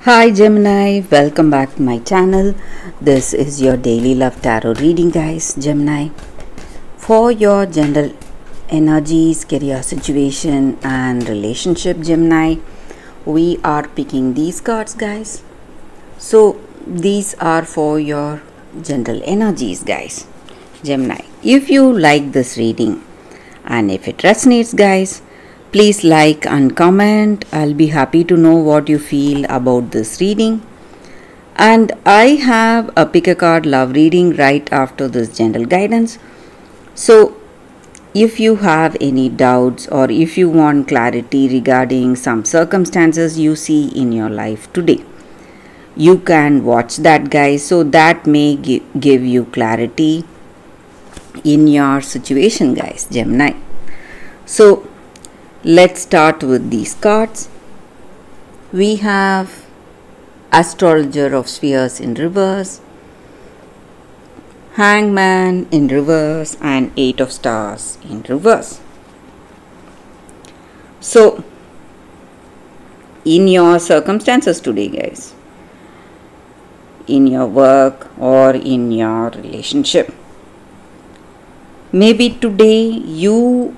Hi Gemini, welcome back to my channel. This is your daily love tarot reading, guys. Gemini, for your general energies, career situation and relationship, Gemini, we are picking these cards, guys. So these are for your general energies, guys. Gemini, if you like this reading and if it resonates, guys, please like and comment. I'll be happy to know what you feel about this reading. And I have a pick a card love reading right after this general guidance. So if you have any doubts or if you want clarity regarding some circumstances you see in your life today, you can watch that, guys. So that may give you clarity in your situation, guys, Gemini. So let's start with these cards. We have Astrologer of Spheres in reverse, Hangman in reverse, and Eight of Stars in reverse. So, in your circumstances today, guys, in your work or in your relationship, maybe today you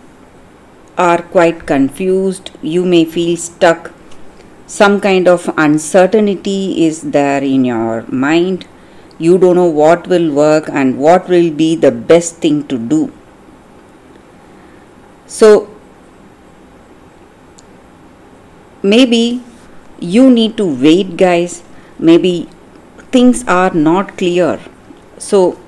are quite confused, you may feel stuck, some kind of uncertainty is there in your mind, you don't know what will work and what will be the best thing to do. So maybe you need to wait, guys, maybe things are not clear. So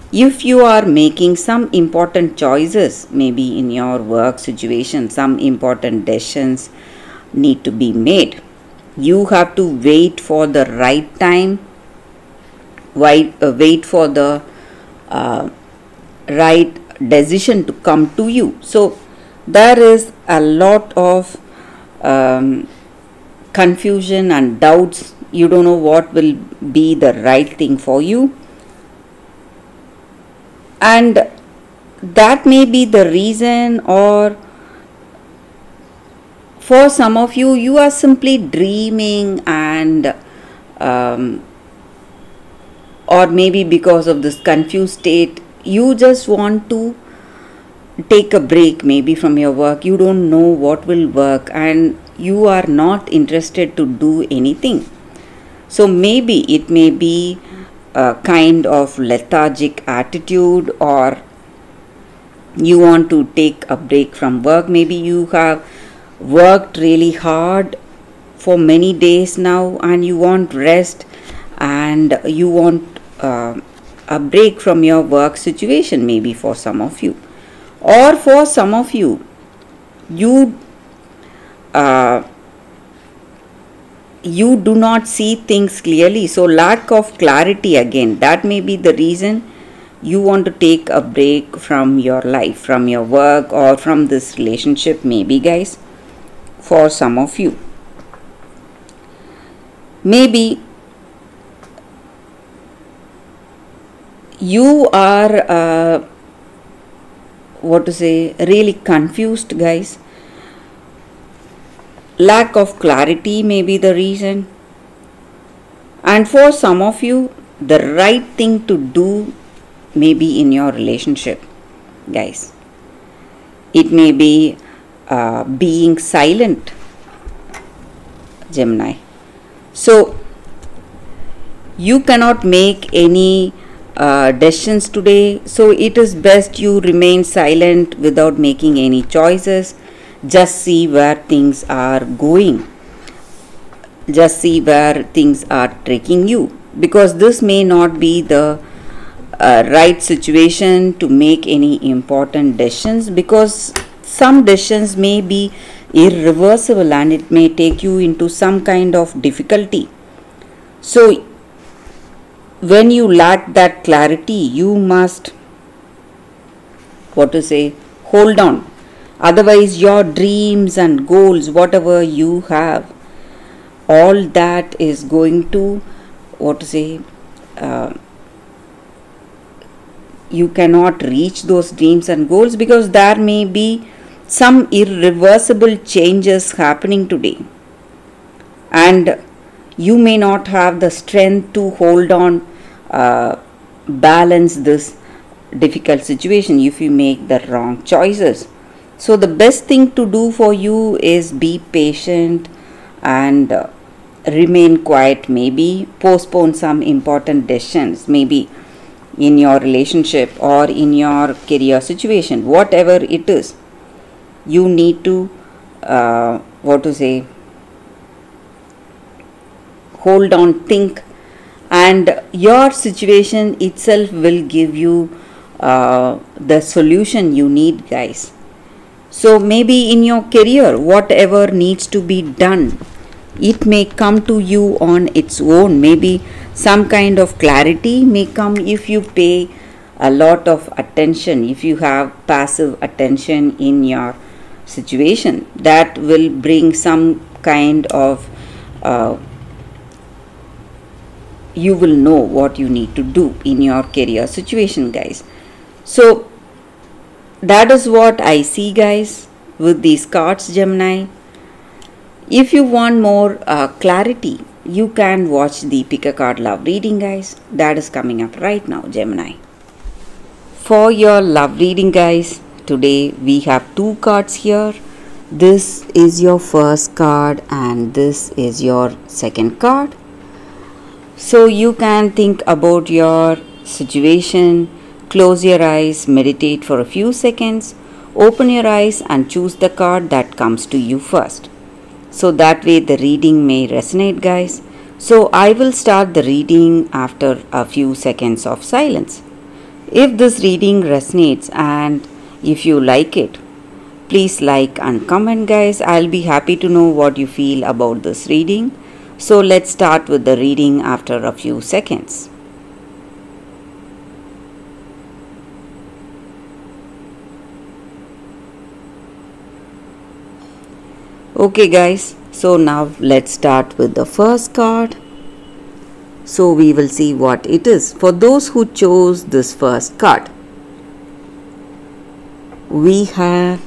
if you are making some important choices, maybe in your work situation, some important decisions need to be made. You have to wait for the right time, wait for the right decision to come to you. So there is a lot of confusion and doubts. You don't know what will be the right thing for you. And that may be the reason, or for some of you, you are simply dreaming and or maybe because of this confused state, you just want to take a break maybe from your work. You don't know what will work and you are not interested to do anything. So maybe it may be a kind of lethargic attitude, or you want to take a break from work. Maybe you have worked really hard for many days now and you want rest and you want a break from your work situation, maybe for some of you. Or for some of you, you do not see things clearly. So lack of clarity, again, that may be the reason you want to take a break from your life, from your work, or from this relationship, maybe, guys, for some of you. Maybe you are really confused, guys. Lack of clarity may be the reason. And for some of you, the right thing to do may be in your relationship, guys. It may be being silent, Gemini. So you cannot make any decisions today. So it is best you remain silent without making any choices. Just see where things are going. Just see where things are taking you, because this may not be the right situation to make any important decisions, because some decisions may be irreversible and it may take you into some kind of difficulty. So when you lack that clarity, you must hold on. Otherwise your dreams and goals, whatever you have, all that is going to you cannot reach those dreams and goals, because there may be some irreversible changes happening today. And You may not have the strength to hold on, balance this difficult situation if you make the wrong choices. So the best thing to do for you is be patient and remain quiet, maybe postpone some important decisions, maybe in your relationship or in your career situation, whatever it is. You need to hold on, think, and your situation itself will give you the solution you need, guys. So maybe in your career, whatever needs to be done, it may come to you on its own. Maybe some kind of clarity may come if you pay a lot of attention, if you have passive attention in your situation. That will bring some kind of you will know what you need to do in your career situation, guys. So that is what I see, guys, with these cards, Gemini. If you want more clarity, you can watch the Pick a Card Love reading, guys. That is coming up right now, Gemini. For your love reading, guys, today we have two cards here. This is your first card and this is your second card. So you can think about your situation, close your eyes, meditate for a few seconds, open your eyes and choose the card that comes to you first. So that way the reading may resonate, guys. So I will start the reading after a few seconds of silence. If this reading resonates and if you like it, please like and comment, guys. I'll be happy to know what you feel about this reading. So let's start with the reading after a few seconds. Okay, guys, so now let's start with the first card. So we will see what it is. For those who chose this first card, we have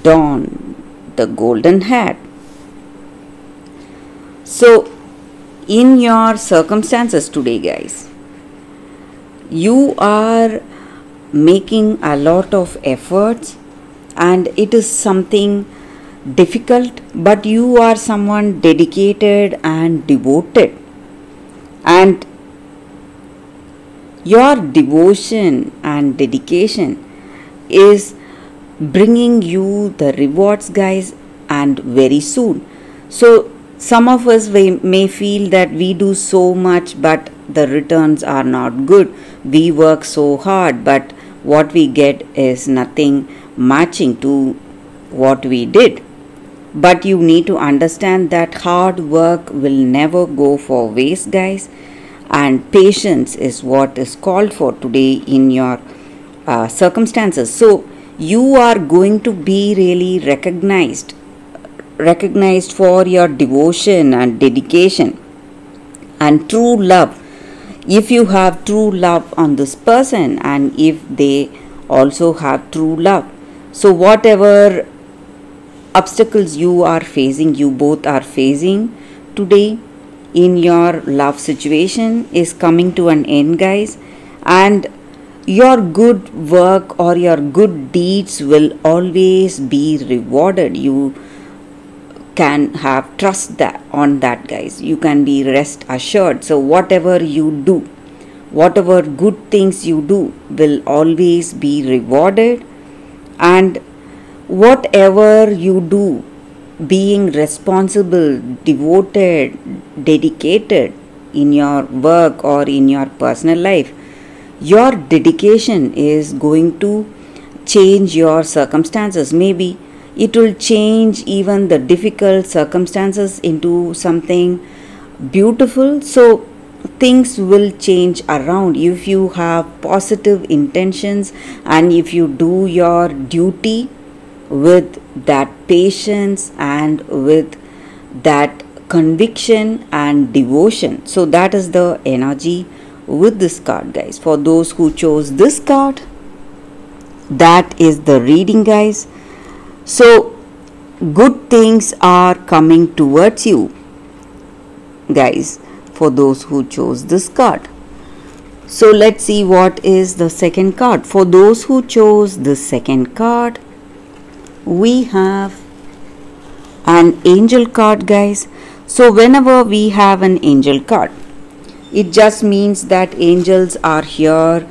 Dawn, the golden hat. So in your circumstances today, guys, you are making a lot of efforts and it is something difficult, but you are someone dedicated and devoted, and your devotion and dedication is bringing you the rewards, guys, and very soon. So some of us may feel that we do so much but the returns are not good. We work so hard but what we get is nothing matching to what we did. But you need to understand that hard work will never go for waste, guys, and patience is what is called for today in your circumstances. So you are going to be really recognized for your devotion and dedication and true love. If you have true love on this person and if they also have true love, so whatever obstacles you are facing, you both are facing today in your love situation is coming to an end, guys, and your good work or your good deeds will always be rewarded. You can have trust on that, guys. You can be rest assured. So whatever you do, whatever good things you do will always be rewarded, and whatever you do, being responsible, devoted, dedicated in your work or in your personal life, your dedication is going to change your circumstances. Maybe it will change even the difficult circumstances into something beautiful. So things will change around if you have positive intentions and if you do your duty with that patience and with that conviction and devotion. So that is the energy with this card, guys. For those who chose this card, that is the reading, guys. So good things are coming towards you. guys, for those who chose this card. So let's see what is the second card. For those who chose the second card, we have an angel card, guys. So whenever we have an angel card, it just means that angels are here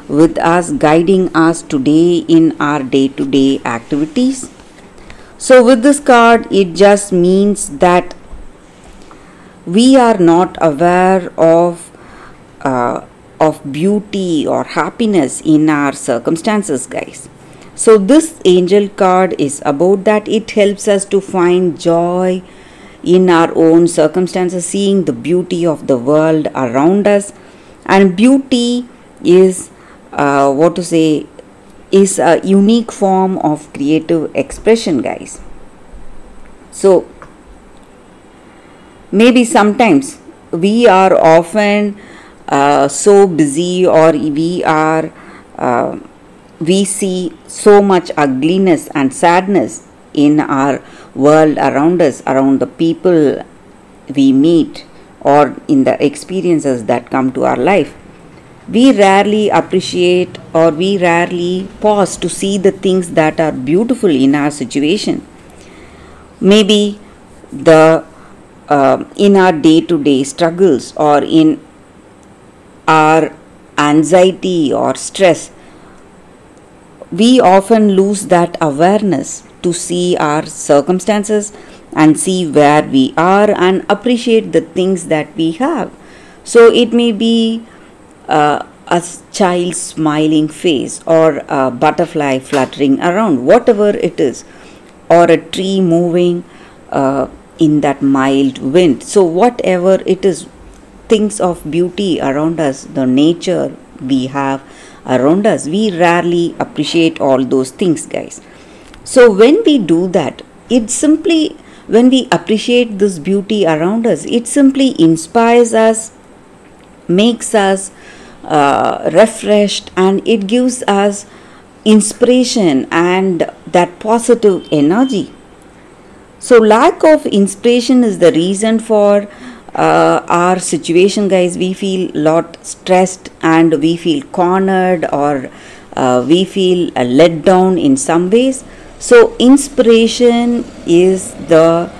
with us, guiding us today in our day-to-day activities. So with this card, it just means that we are not aware of beauty or happiness in our circumstances, guys. So this angel card is about that. It helps us to find joy in our own circumstances, seeing the beauty of the world around us. And beauty is is a unique form of creative expression, guys. So maybe sometimes we are often so busy, or we see so much ugliness and sadness in our world around us, around the people we meet, or in the experiences that come to our life. We rarely appreciate, or we rarely pause to see the things that are beautiful in our situation. Maybe in our day-to-day struggles, or in our anxiety or stress, we often lose that awareness to see our circumstances and see where we are and appreciate the things that we have. So it may be a child's smiling face, or a butterfly fluttering around, whatever it is, or a tree moving in that mild wind. So whatever it is, things of beauty around us, the nature we have around us, we rarely appreciate all those things, guys. So when we do that, when we appreciate this beauty around us, it simply inspires us, makes us refreshed, and it gives us inspiration and that positive energy. So lack of inspiration is the reason for our situation, guys. We feel a lot stressed, and we feel cornered, or we feel let down in some ways. So inspiration is the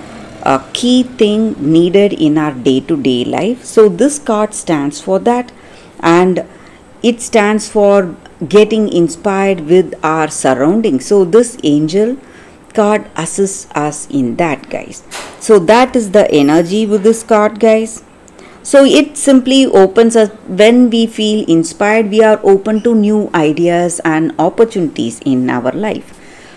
key thing needed in our day-to-day life. So this card stands for that, and it stands for getting inspired with our surroundings. So this angel card assists us in that, guys. So that is the energy with this card, guys. So it simply opens us. When we feel inspired, we are open to new ideas and opportunities in our life.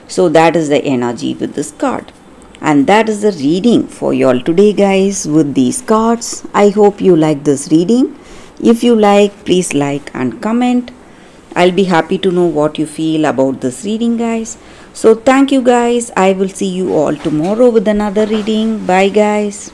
So that is the energy with this card. And that is the reading for you all today, guys, with these cards. I hope you like this reading. If you like, please like and comment. I'll be happy to know what you feel about this reading, guys. So thank you, guys. I will see you all tomorrow with another reading. Bye, guys.